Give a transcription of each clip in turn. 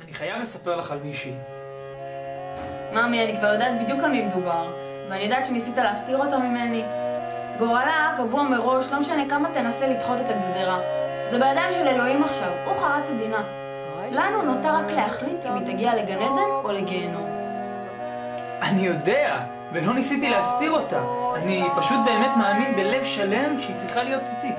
אני חייב לספר לך על מישהי. מאמי, אני כבר יודעת בדיוק על מי מדובר, ואני יודעת שניסית להסתיר אותה ממני. גורלה קבוע מראש, לא משנה כמה תנסה לדחות את הגזרה. זה בידיים של אלוהים עכשיו, הוא חרץ את דינה. לנו נותר רק להחליט אם היא תגיע לגן עדן או לגיהנום. אני יודע, ולא ניסיתי להסתיר אותה. אני פשוט באמת מאמין בלב שלם שהיא צריכה להיות איתי.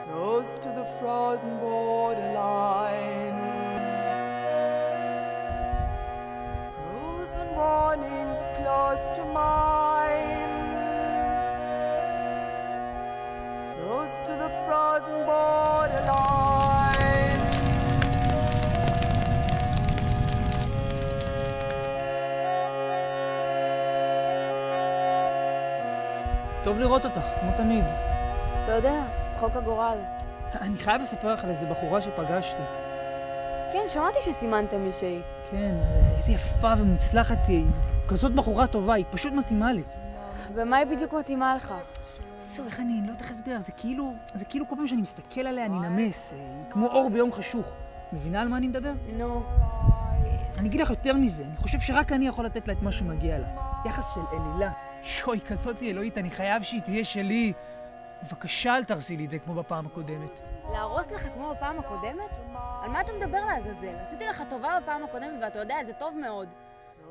Close to the frozen borderline. Frozen warnings close to mine. Close to the frozen borderline. טוב לראות אותך, כמו תמיד. אתה יודע, צחוק הגורל. אני חייב לספר לך על איזה בחורה שפגשתי. כן, שמעתי שסימנת מישהי. כן, איזה יפה ומוצלחת היא. כזאת בחורה טובה, היא פשוט מתאימה לי. ומה היא בדיוק מתאימה לך? זהו, איך אני לא יודעת איך להסביר, זה כאילו כל פעם שאני מסתכל עליה אני נמס, היא כמו אור ביום חשוך. מבינה על מה אני מדבר? נו. אני אגיד לך יותר מזה, אני חושב שרק אני יכול לתת לה את מה שמגיע לה. יחס של אלילה. שוי, כזאת אלוהית, אני חייב שהיא תהיה שלי. בבקשה, אל תרסי לי את זה כמו בפעם הקודמת. להרוס לך כמו בפעם הקודמת? על מה אתה מדבר לעזאזל? עשיתי לך טובה בפעם הקודמת ואתה יודע את זה טוב מאוד.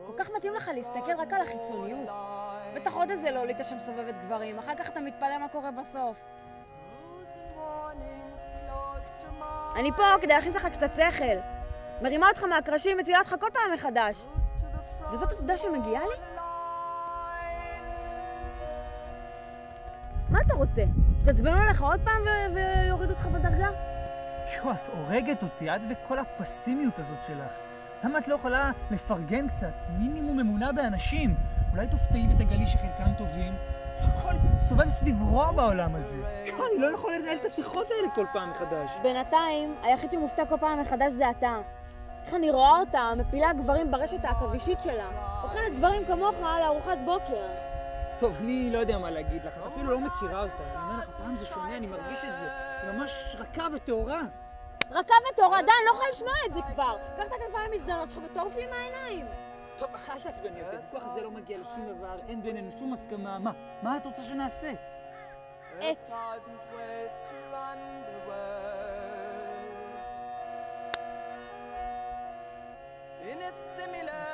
כל כך מתאים לך להסתכל רק על החיצוניות. בטח עוד איזה לוליטה שמסובבת גברים, אחר כך אתה מתפלא מה קורה בסוף. אני פה כדי להכניס לך קצת שכל. מרימה אותך מהקרשים, מצילה אותך כל פעם מחדש. וזאת התודה שמגיעה לי? מה אתה רוצה? שתצבינו עליך עוד פעם ויוריד אותך בדרגה? את הורגת אותי, את וכל הפסימיות הזאת שלך. למה את לא יכולה לפרגן קצת? מינימום אמונה באנשים. אולי תופתעי ותגלי שחלקם טובים. הכל סובב סביב רוע בעולם הזה. אני לא יכול לנהל את השיחות האלה כל פעם מחדש. בינתיים, היחיד שמופתע כל פעם מחדש זה אתה. איך אני רואה אותה, מפילה גברים ברשת העכבישית שלה. אוכלת גברים כמוך לארוחת בוקר. טוב, אני לא יודע מה להגיד לך, את אפילו לא מכירה אותה. אני אומר לך, פעם זה שונה, אני מרגיש את זה. היא ממש רכה וטהורה. רכה וטהורה, די, אני לא יכולה לשמוע את זה כבר. קח את הכנפיים המזדנות שלך וטורף לי מהעיניים. טוב, אל תעצבני אותי, הוויכוח הזה לא מגיע לשום דבר, אין בינינו שום הסכמה. מה את רוצה שנעשה? עץ. In a similar